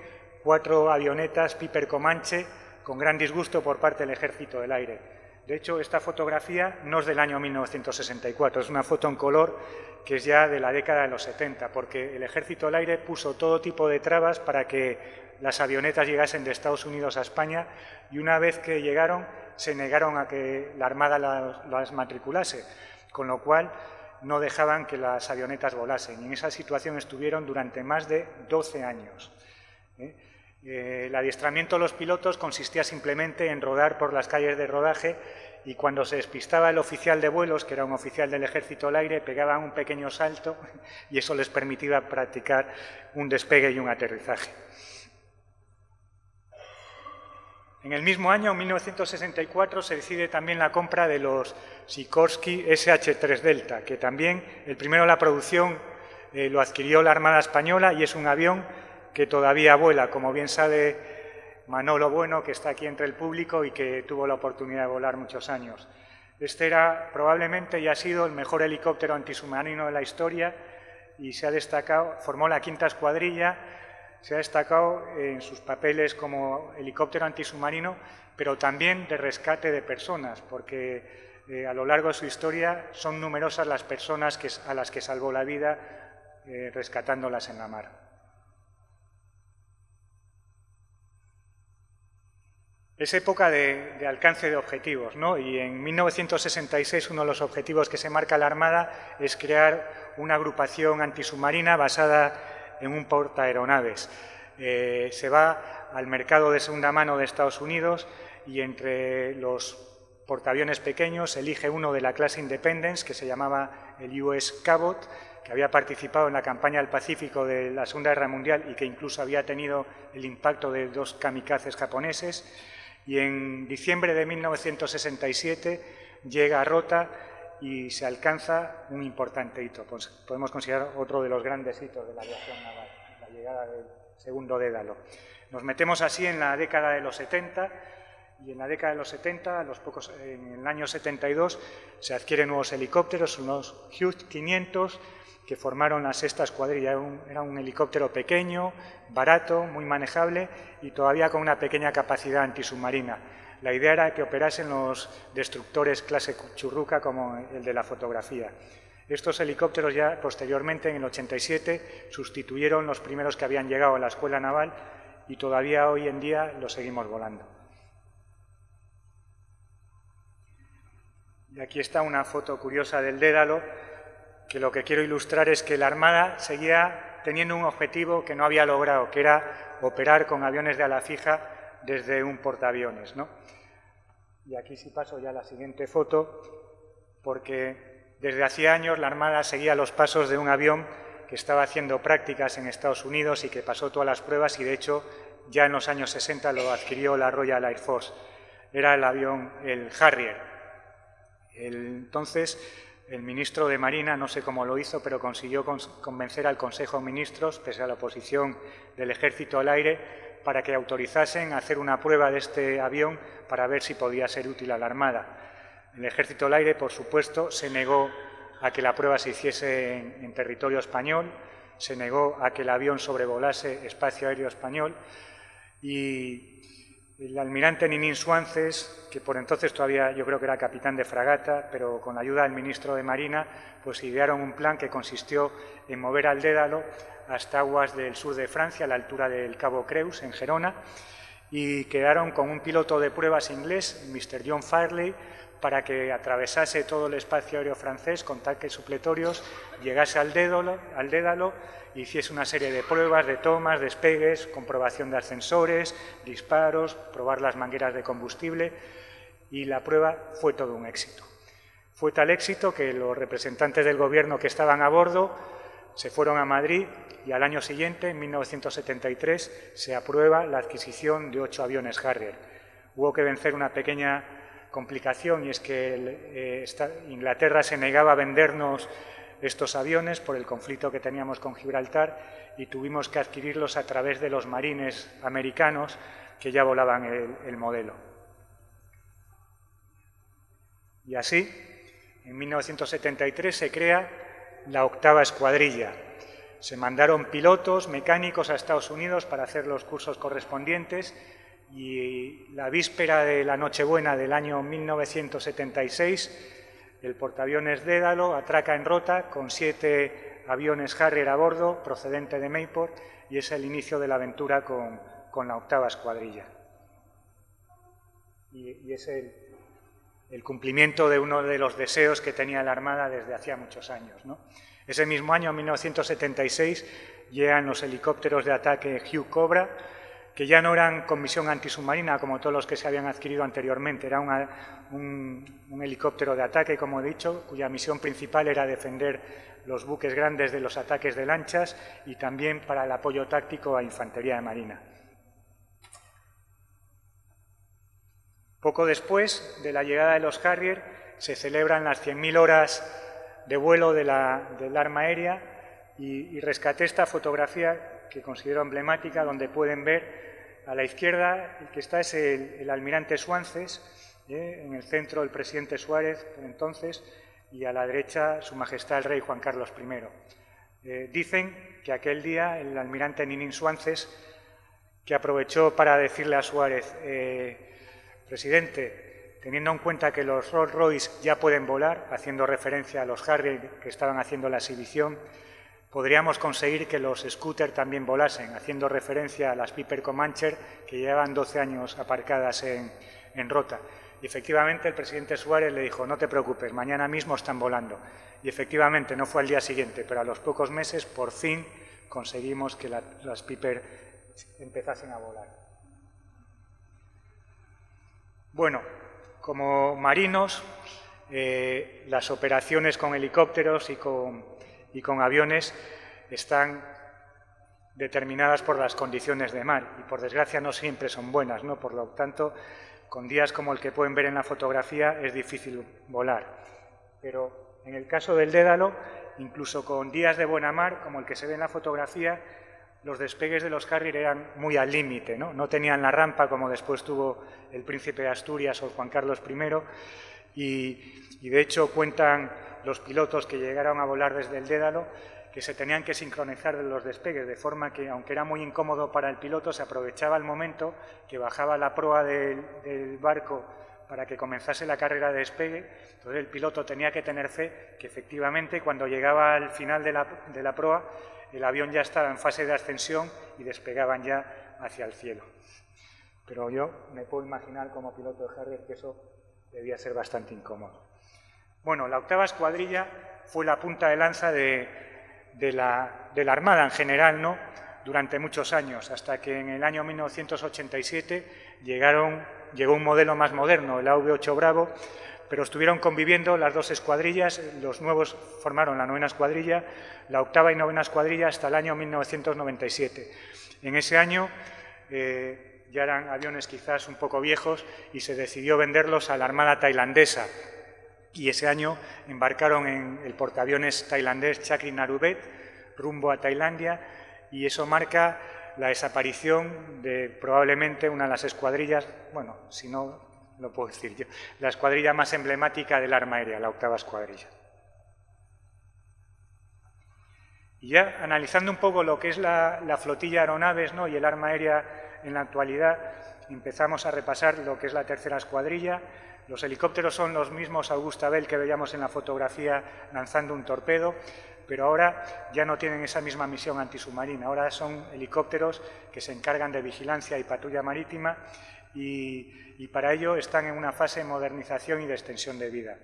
4 avionetas Piper Comanche con gran disgusto por parte del Ejército del Aire. De hecho, esta fotografía no es del año 1964, es una foto en color que es ya de la década de los 70, porque el Ejército del Aire puso todo tipo de trabas para que las avionetas llegasen de Estados Unidos a España y una vez que llegaron se negaron a que la Armada las matriculase, con lo cual no dejaban que las avionetas volasen. Y en esa situación estuvieron durante más de 12 años. El adiestramiento de los pilotos consistía simplemente en rodar por las calles de rodaje y cuando se despistaba el oficial de vuelos, que era un oficial del Ejército del Aire, pegaban un pequeño salto y eso les permitía practicar un despegue y un aterrizaje. En el mismo año, en 1964, se decide también la compra de los Sikorsky SH-3 Delta, que también el primero de la producción lo adquirió la Armada Española y es un avión que todavía vuela, como bien sabe Manolo Bueno, que está aquí entre el público y que tuvo la oportunidad de volar muchos años. Este era probablemente y ha sido el mejor helicóptero antisubmarino de la historia y se ha destacado, formó la 5ª escuadrilla. Se ha destacado en sus papeles como helicóptero antisubmarino, pero también de rescate de personas, porque a lo largo de su historia son numerosas las personas a las que salvó la vida rescatándolas en la mar. Es época de alcance de objetivos, ¿no? Y en 1966 uno de los objetivos que se marca la Armada es crear una agrupación antisubmarina basada en un portaaeronaves. Se va al mercado de segunda mano de Estados Unidos y entre los portaaviones pequeños elige uno de la clase Independence, que se llamaba el US Cabot, que había participado en la campaña del Pacífico de la Segunda Guerra Mundial y que incluso había tenido el impacto de 2 kamikazes japoneses. Y en diciembre de 1967 llega a Rota y se alcanza un importante hito. Pues podemos considerar otro de los grandes hitos de la aviación naval, la llegada del segundo Dédalo. Nos metemos así en la década de los 70 y en la década de los 70, en el año 72, se adquieren nuevos helicópteros, unos Hughes 500 que formaron la 6ª escuadrilla. Era un helicóptero pequeño, barato, muy manejable y todavía con una pequeña capacidad antisubmarina. La idea era que operasen los destructores clase Churruca como el de la fotografía. Estos helicópteros ya posteriormente, en el 87, sustituyeron los primeros que habían llegado a la Escuela Naval y todavía hoy en día los seguimos volando. Y aquí está una foto curiosa del Dédalo, que lo que quiero ilustrar es que la Armada seguía teniendo un objetivo que no había logrado, que era operar con aviones de ala fija desde un portaaviones, ¿no? Y aquí sí paso ya a la siguiente foto, porque desde hacía años la Armada seguía los pasos de un avión que estaba haciendo prácticas en Estados Unidos y que pasó todas las pruebas y, de hecho, ya en los años 60 lo adquirió la Royal Air Force. Era el avión, el Harrier. Entonces, el ministro de Marina, no sé cómo lo hizo, pero consiguió convencer al Consejo de Ministros, pese a la oposición del Ejército del Aire, para que autorizasen a hacer una prueba de este avión para ver si podía ser útil a la Armada. El Ejército del Aire, por supuesto, se negó a que la prueba se hiciese en territorio español, se negó a que el avión sobrevolase espacio aéreo español y el almirante Ninín Suances, que por entonces todavía yo creo que era capitán de fragata, pero con la ayuda del ministro de Marina, pues idearon un plan que consistió en mover al Dédalo hasta aguas del sur de Francia, a la altura del Cabo Creus, en Gerona, y quedaron con un piloto de pruebas inglés, Mr. John Farley, para que atravesase todo el espacio aéreo francés con tanques supletorios, llegase al Dédalo, hiciese una serie de pruebas, de tomas, despegues, comprobación de ascensores, disparos, probar las mangueras de combustible, y la prueba fue todo un éxito. Fue tal éxito que los representantes del gobierno que estaban a bordo se fueron a Madrid y al año siguiente, en 1973, se aprueba la adquisición de 8 aviones Harrier. Hubo que vencer una pequeña complicación, y es que Inglaterra se negaba a vendernos estos aviones por el conflicto que teníamos con Gibraltar, y tuvimos que adquirirlos a través de los marines americanos que ya volaban el modelo. Y así, en 1973 se crea la 8ª Escuadrilla. Se mandaron pilotos, mecánicos a Estados Unidos para hacer los cursos correspondientes, y la víspera de la Nochebuena del año 1976, el portaaviones Dédalo atraca en Rota con 7 aviones Harrier a bordo, procedente de Mayport, y es el inicio de la aventura con la 8ª Escuadrilla. Y es el cumplimiento de uno de los deseos que tenía la Armada desde hacía muchos años, ¿no? Ese mismo año, en 1976, llegan los helicópteros de ataque Hugh Cobra, que ya no eran con misión antisubmarina como todos los que se habían adquirido anteriormente. Era un helicóptero de ataque, como he dicho, cuya misión principal era defender los buques grandes de los ataques de lanchas y también para el apoyo táctico a infantería de marina. Poco después de la llegada de los Harrier, se celebran las 100.000 horas de vuelo del arma aérea, y rescaté esta fotografía que considero emblemática, donde pueden ver a la izquierda el que está es el almirante Suances, en el centro el presidente Suárez por entonces, y a la derecha su majestad el rey Juan Carlos I. Dicen que aquel día el almirante Ninín Suances, que aprovechó para decirle a Suárez: presidente, teniendo en cuenta que los Rolls Royce ya pueden volar, haciendo referencia a los Harrier que estaban haciendo la exhibición, podríamos conseguir que los Scooter también volasen, haciendo referencia a las Piper Comancher que llevan 12 años aparcadas en Rota. Y efectivamente el presidente Suárez le dijo: no te preocupes, mañana mismo están volando. Y efectivamente no fue al día siguiente, pero a los pocos meses por fin conseguimos que las Piper empezasen a volar. Bueno, como marinos, las operaciones con helicópteros y con aviones están determinadas por las condiciones de mar, y por desgracia no siempre son buenas, ¿no? Por lo tanto, con días como el que pueden ver en la fotografía es difícil volar. Pero en el caso del Dédalo, incluso con días de buena mar, como el que se ve en la fotografía, los despegues de los Harrier eran muy al límite, ¿no? No tenían la rampa como después tuvo el príncipe de Asturias o Juan Carlos I, y de hecho cuentan los pilotos que llegaron a volar desde el Dédalo que se tenían que sincronizar de los despegues, de forma que, aunque era muy incómodo para el piloto, se aprovechaba el momento que bajaba la proa del barco para que comenzase la carrera de despegue. Entonces el piloto tenía que tener fe que efectivamente cuando llegaba al final de la proa el avión ya estaba en fase de ascensión y despegaban ya hacia el cielo. Pero yo me puedo imaginar como piloto de Harrier que eso debía ser bastante incómodo. Bueno, la 8ª Escuadrilla fue la punta de lanza de la Armada en general, ¿no? Durante muchos años, hasta que en el año 1987 llegó un modelo más moderno, el AV-8 Bravo, pero estuvieron conviviendo las dos escuadrillas. Los nuevos formaron la 9ª Escuadrilla, la 8ª y 9ª Escuadrilla hasta el año 1997. En ese año ya eran aviones quizás un poco viejos y se decidió venderlos a la Armada tailandesa. Y ese año embarcaron en el portaaviones tailandés Chakri Naruvet rumbo a Tailandia, y eso marca la desaparición de probablemente una de las escuadrillas, bueno, si no lo puedo decir yo, la escuadrilla más emblemática del arma aérea, la 8ª Escuadrilla. Y ya analizando un poco lo que es la flotilla de aeronaves, ¿no?, y el arma aérea en la actualidad, empezamos a repasar lo que es la tercera escuadrilla. Los helicópteros son los mismos Augusta Bell que veíamos en la fotografía lanzando un torpedo, pero ahora ya no tienen esa misma misión antisubmarina. Ahora son helicópteros que se encargan de vigilancia y patrulla marítima y para ello están en una fase de modernización y de extensión de vida.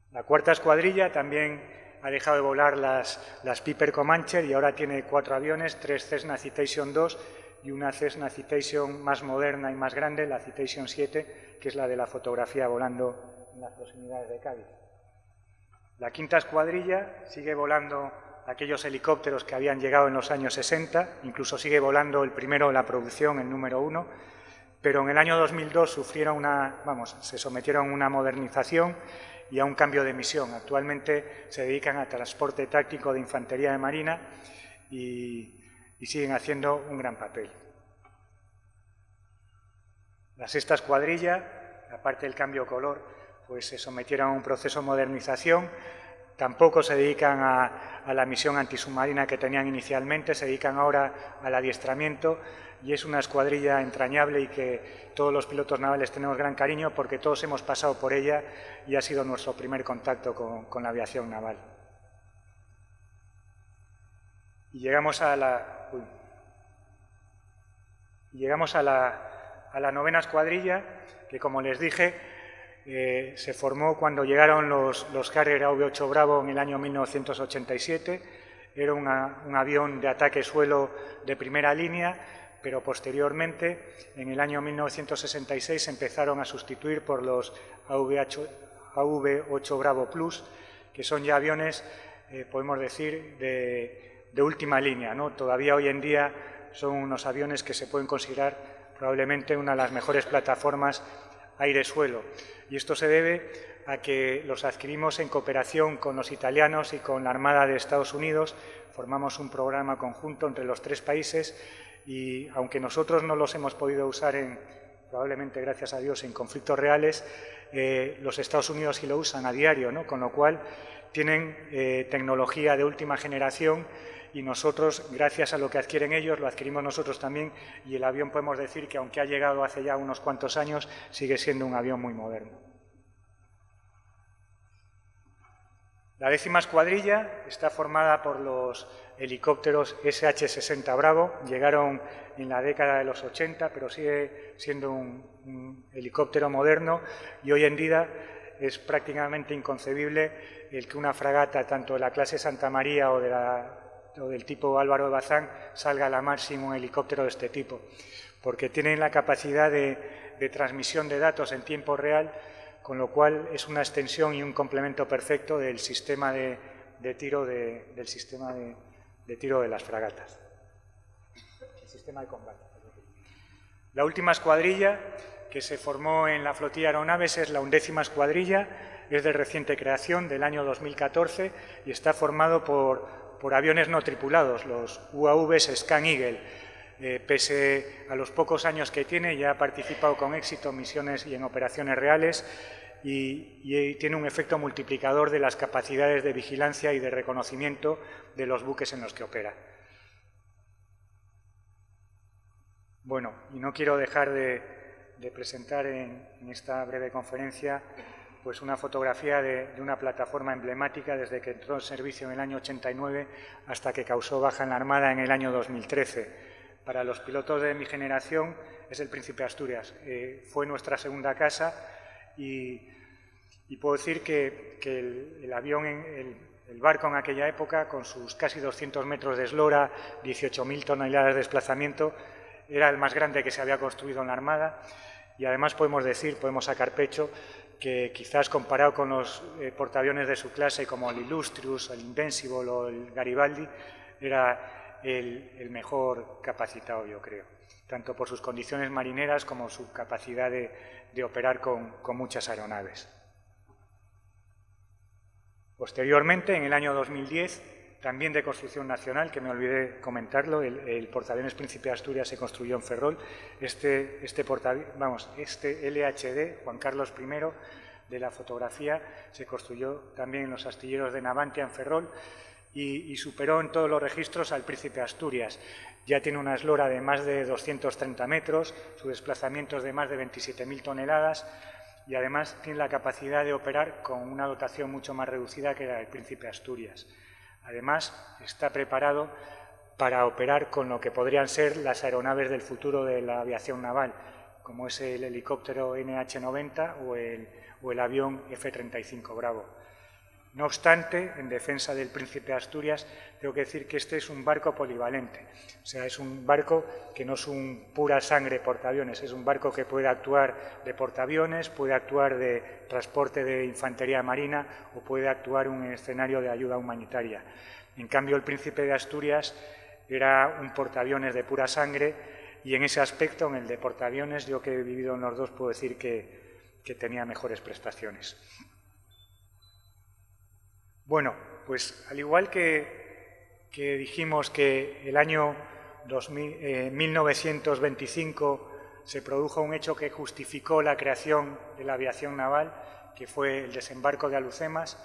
La cuarta escuadrilla también ha dejado de volar las Piper Comancher y ahora tiene 4 aviones, 3 Cessna Citation II y una Cessna Citation más moderna y más grande, la Citation 7, que es la de la fotografía volando en las proximidades de Cádiz. La quinta escuadrilla sigue volando aquellos helicópteros que habían llegado en los años 60, incluso sigue volando el primero de la producción, el número 1, pero en el año 2002 se sometieron a una modernización y a un cambio de misión. Actualmente se dedican a transporte táctico de infantería de marina y siguen haciendo un gran papel. La sexta escuadrilla, aparte del cambio de color, pues se sometieron a un proceso de modernización. Tampoco se dedican a la misión antisubmarina que tenían inicialmente, se dedican ahora al adiestramiento y es una escuadrilla entrañable y que todos los pilotos navales tenemos gran cariño porque todos hemos pasado por ella y ha sido nuestro primer contacto con la aviación naval. Y llegamos a la novena escuadrilla, que como les dije, se formó cuando llegaron los Harrier AV-8 Bravo en el año 1987. Era un avión de ataque suelo de primera línea, pero posteriormente, en el año 1966, se empezaron a sustituir por los AV-8 Bravo Plus, que son ya aviones, podemos decir, de última línea, ¿no? Todavía hoy en día son unos aviones que se pueden considerar probablemente una de las mejores plataformas aire-suelo. Y esto se debe a que los adquirimos en cooperación con los italianos y con la Armada de Estados Unidos. Formamos un programa conjunto entre los 3 países y, aunque nosotros no los hemos podido usar, probablemente gracias a Dios, en conflictos reales, los Estados Unidos sí lo usan a diario, ¿no? Con lo cual tienen tecnología de última generación y nosotros, gracias a lo que adquieren ellos, lo adquirimos nosotros también y el avión podemos decir que, aunque ha llegado hace ya unos cuantos años, sigue siendo un avión muy moderno. La 10ª escuadrilla está formada por los helicópteros SH-60 Bravo. Llegaron en la década de los 80, pero sigue siendo un helicóptero moderno y hoy en día es prácticamente inconcebible el que una fragata, tanto de la clase Santa María o del tipo Álvaro de Bazán, salga a la mar sin un helicóptero de este tipo, porque tienen la capacidad de transmisión de datos en tiempo real, con lo cual es una extensión y un complemento perfecto del sistema de tiro de las fragatas, el sistema de combate. La última escuadrilla, que se formó en la flotilla de aeronaves, es la 11ª escuadrilla, es de reciente creación, del año 2014, y está formado por aviones no tripulados, los UAVs Scan Eagle. Pese a los pocos años que tiene, ya ha participado con éxito en misiones y en operaciones reales y tiene un efecto multiplicador de las capacidades de vigilancia y de reconocimiento de los buques en los que opera. Bueno, y no quiero dejar de presentar en esta breve conferencia pues una fotografía de una plataforma emblemática desde que entró en servicio en el año 89 hasta que causó baja en la Armada en el año 2013. Para los pilotos de mi generación es el Príncipe de Asturias. Fue nuestra segunda casa y puedo decir que el avión, el barco en aquella época, con sus casi 200 metros de eslora, 18.000 toneladas de desplazamiento, era el más grande que se había construido en la Armada y además podemos sacar pecho que quizás comparado con los portaaviones de su clase como el Illustrious, el Invincible o el Garibaldi, era el mejor capacitado, yo creo, tanto por sus condiciones marineras como su capacidad de operar con muchas aeronaves. Posteriormente, en el año 2010, también de construcción nacional, que me olvidé comentarlo, el portaaviones Príncipe de Asturias se construyó en Ferrol. Este LHD, Juan Carlos I, de la fotografía, se construyó también en los astilleros de Navantia, en Ferrol, y superó en todos los registros al Príncipe Asturias. Ya tiene una eslora de más de 230 metros, su desplazamiento es de más de 27.000 toneladas y además tiene la capacidad de operar con una dotación mucho más reducida que la del Príncipe Asturias. Además, está preparado para operar con lo que podrían ser las aeronaves del futuro de la aviación naval, como es el helicóptero NH-90 o el avión F-35 Bravo. No obstante, en defensa del Príncipe Asturias, tengo que decir que este es un barco polivalente. O sea, es un barco que no es un pura sangre portaaviones, es un barco que puede actuar de portaaviones, puede actuar de transporte de infantería marina o puede actuar en un escenario de ayuda humanitaria. En cambio, el Príncipe de Asturias era un portaaviones de pura sangre y en ese aspecto, en el de portaaviones, yo que he vivido en los dos, puedo decir que tenía mejores prestaciones. Bueno, pues al igual que dijimos que el año 1925 se produjo un hecho que justificó la creación de la aviación naval, que fue el desembarco de Alhucemas,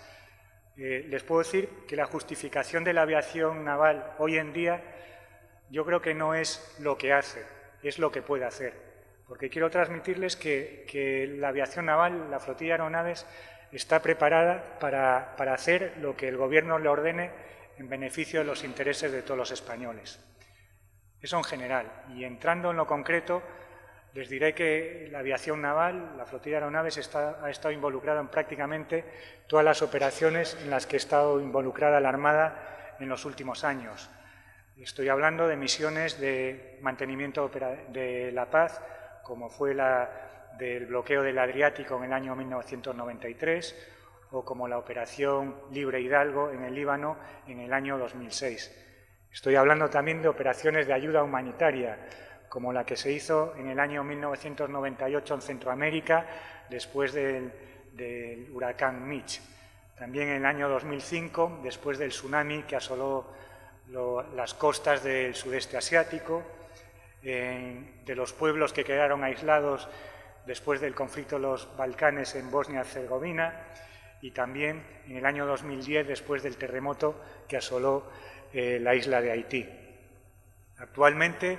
les puedo decir que la justificación de la aviación naval hoy en día yo creo que no es lo que hace, es lo que puede hacer. Porque quiero transmitirles que la aviación naval, la flotilla de aeronaves, está preparada para hacer lo que el Gobierno le ordene en beneficio de los intereses de todos los españoles. Eso en general. Y entrando en lo concreto, les diré que la aviación naval, la flotilla de aeronaves, ha estado involucrada en prácticamente todas las operaciones en las que ha estado involucrada la Armada en los últimos años. Estoy hablando de misiones de mantenimiento de la paz, como fue la del bloqueo del Adriático en el año 1993 o como la Operación Libre Hidalgo en el Líbano en el año 2006. Estoy hablando también de operaciones de ayuda humanitaria, como la que se hizo en el año 1998 en Centroamérica después del huracán Mitch. También en el año 2005, después del tsunami que asoló las costas del sudeste asiático, de los pueblos que quedaron aislados después del conflicto de los Balcanes en Bosnia-Herzegovina y también en el año 2010 después del terremoto que asoló la isla de Haití. Actualmente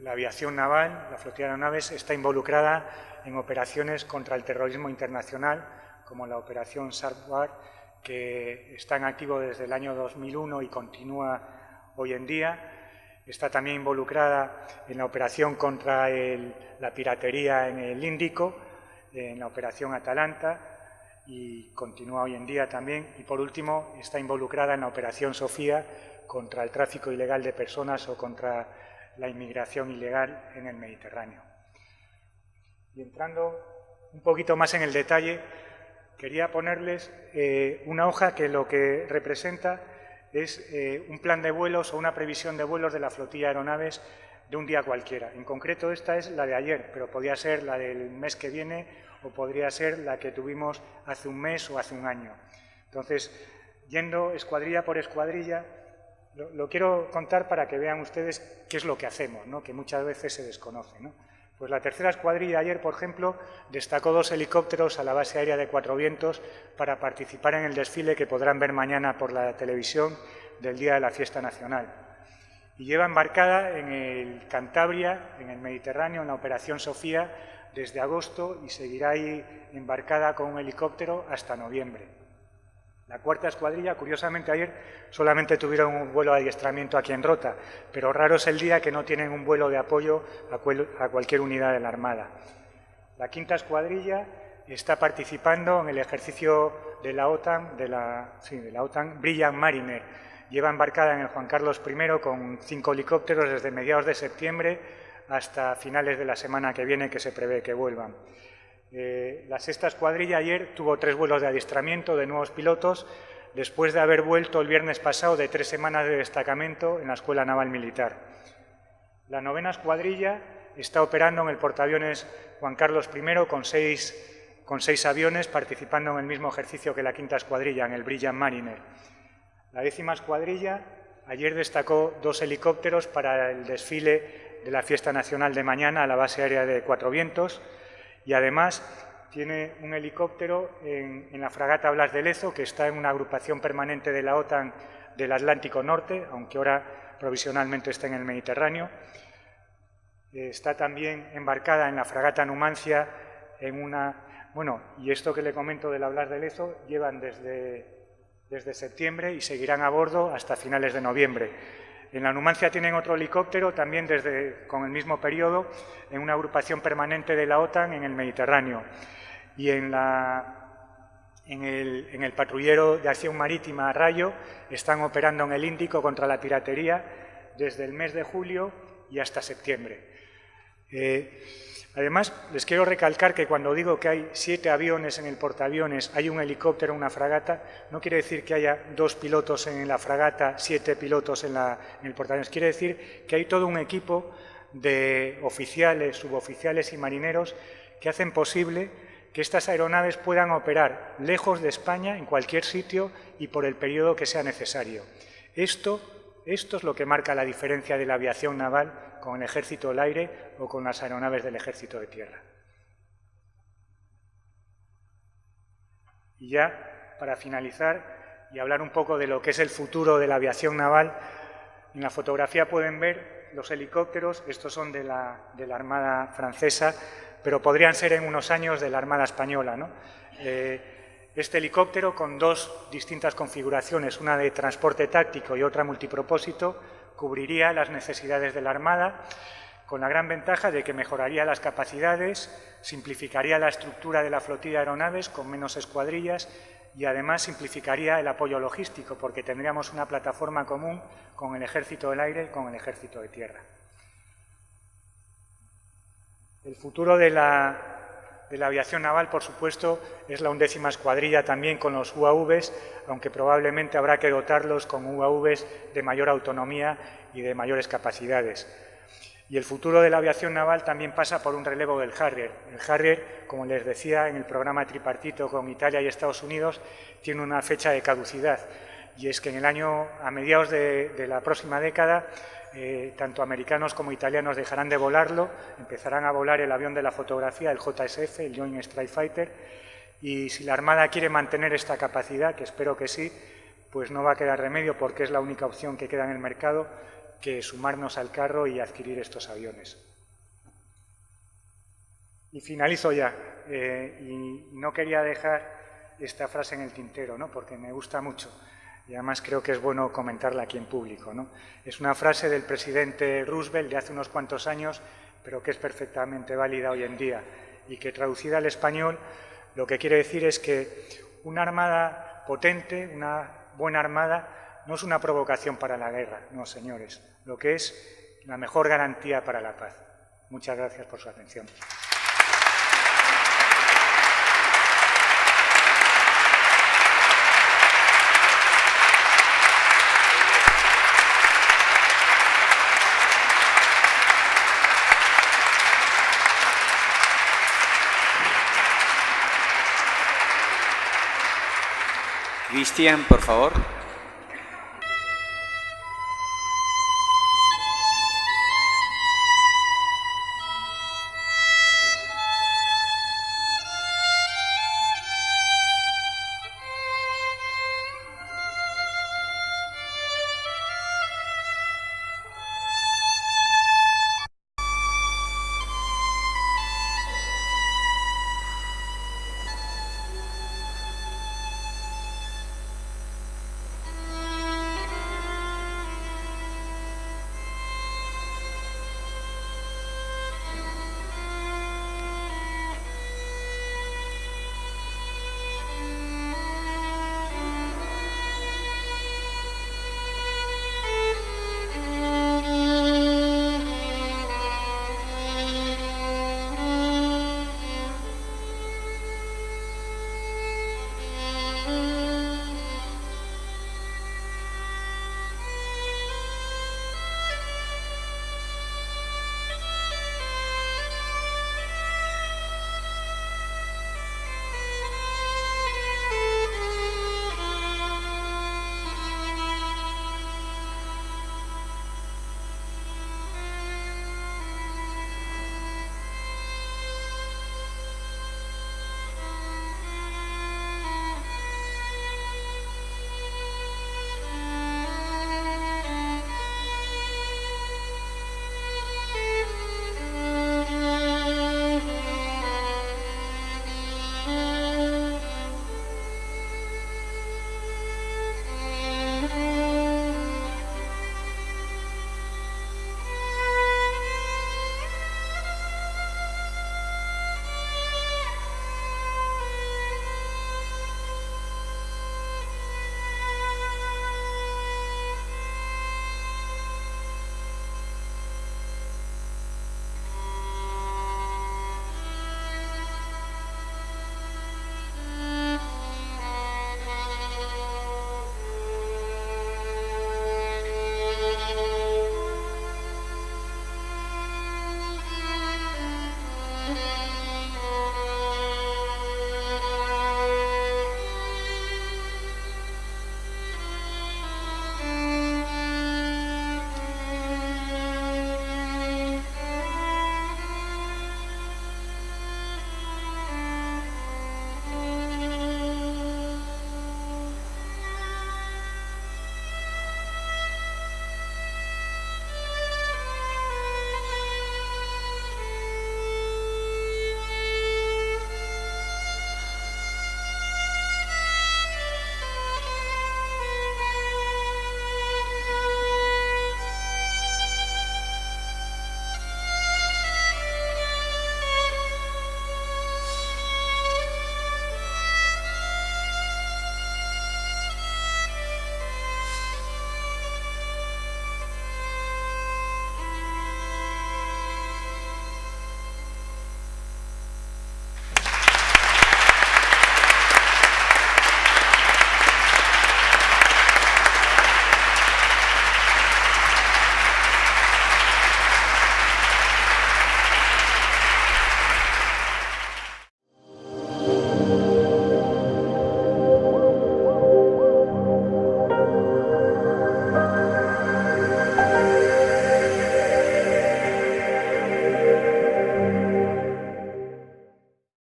la aviación naval, la flotilla de aeronaves, está involucrada en operaciones contra el terrorismo internacional como la operación Shark, que está en activo desde el año 2001 y continúa hoy en día. Está también involucrada en la operación contra la piratería en el Índico, en la operación Atalanta, y continúa hoy en día también. Y por último, está involucrada en la operación Sofía contra el tráfico ilegal de personas o contra la inmigración ilegal en el Mediterráneo. Y entrando un poquito más en el detalle, quería ponerles una hoja que lo que representa es un plan de vuelos o una previsión de vuelos de la flotilla de aeronaves de un día cualquiera. En concreto, esta es la de ayer, pero podría ser la del mes que viene o podría ser la que tuvimos hace un mes o hace un año. Entonces, yendo escuadrilla por escuadrilla, lo quiero contar para que vean ustedes qué es lo que hacemos, ¿no?, que muchas veces se desconoce, ¿no? Pues la tercera escuadrilla ayer, por ejemplo, destacó 2 helicópteros a la base aérea de Cuatro Vientos para participar en el desfile que podrán ver mañana por la televisión del Día de la Fiesta Nacional. Y lleva embarcada en el Cantabria, en el Mediterráneo, en la Operación Sofía, desde agosto y seguirá ahí embarcada con un helicóptero hasta noviembre. La cuarta escuadrilla, curiosamente ayer, solamente tuvieron un vuelo de adiestramiento aquí en Rota, pero raro es el día que no tienen un vuelo de apoyo a cualquier unidad de la Armada. La quinta escuadrilla está participando en el ejercicio de la OTAN, Brilliant Mariner. Lleva embarcada en el Juan Carlos I con 5 helicópteros desde mediados de septiembre hasta finales de la semana que viene, que se prevé que vuelvan. La sexta escuadrilla ayer tuvo 3 vuelos de adiestramiento de nuevos pilotos, después de haber vuelto el viernes pasado de 3 semanas de destacamento en la Escuela Naval Militar. La novena escuadrilla está operando en el portaaviones Juan Carlos I con 6 aviones, participando en el mismo ejercicio que la quinta escuadrilla, en el Brilliant Mariner. La 10ª escuadrilla ayer destacó 2 helicópteros para el desfile de la Fiesta Nacional de mañana a la base aérea de Cuatro Vientos, y además tiene un helicóptero en la fragata Blas de Lezo, que está en una agrupación permanente de la OTAN del Atlántico Norte, aunque ahora provisionalmente está en el Mediterráneo. Está también embarcada en la fragata Numancia en una... Bueno, y esto que le comento de la Blas de Lezo llevan desde septiembre y seguirán a bordo hasta finales de noviembre. En la Numancia tienen otro helicóptero, también con el mismo periodo, en una agrupación permanente de la OTAN en el Mediterráneo. Y en el patrullero de acción marítima Rayo están operando en el Índico contra la piratería desde el mes de julio y hasta septiembre. Además, les quiero recalcar que cuando digo que hay 7 aviones en el portaaviones, hay un helicóptero en una fragata, no quiere decir que haya 2 pilotos en la fragata, 7 pilotos en el portaaviones. Quiere decir que hay todo un equipo de oficiales, suboficiales y marineros que hacen posible que estas aeronaves puedan operar lejos de España, en cualquier sitio y por el periodo que sea necesario. Esto es lo que marca la diferencia de la aviación naval con el Ejército del Aire o con las aeronaves del Ejército de Tierra. Y ya, para finalizar y hablar un poco de lo que es el futuro de la aviación naval, en la fotografía pueden ver los helicópteros, estos son de la Armada francesa, pero podrían ser en unos años de la Armada española, ¿no? Este helicóptero, con 2 distintas configuraciones, una de transporte táctico y otra multipropósito, cubriría las necesidades de la Armada, con la gran ventaja de que mejoraría las capacidades, simplificaría la estructura de la flotilla de aeronaves con menos escuadrillas y además simplificaría el apoyo logístico, porque tendríamos una plataforma común con el Ejército del Aire y con el Ejército de Tierra. El futuro de la aviación naval, por supuesto, es la 11ª Escuadrilla también con los UAVs, aunque probablemente habrá que dotarlos con UAVs de mayor autonomía y de mayores capacidades. Y el futuro de la aviación naval también pasa por un relevo del Harrier. El Harrier, como les decía, en el programa tripartito con Italia y Estados Unidos, tiene una fecha de caducidad. Y es que a mediados de la próxima década, tanto americanos como italianos dejarán de volarlo, empezarán a volar el avión de la fotografía, el JSF, el Joint Strike Fighter, y si la Armada quiere mantener esta capacidad, que espero que sí, pues no va a quedar remedio, porque es la única opción que queda en el mercado, que sumarnos al carro y adquirir estos aviones. Y finalizo ya, y no quería dejar esta frase en el tintero, ¿no? Porque me gusta mucho. Y además creo que es bueno comentarla aquí en público, ¿no? Es una frase del presidente Roosevelt de hace unos cuantos años, pero que es perfectamente válida hoy en día y que traducida al español lo que quiere decir es que una armada potente, una buena armada, no es una provocación para la guerra, no, señores, lo que es la mejor garantía para la paz. Muchas gracias por su atención. Cristian, por favor.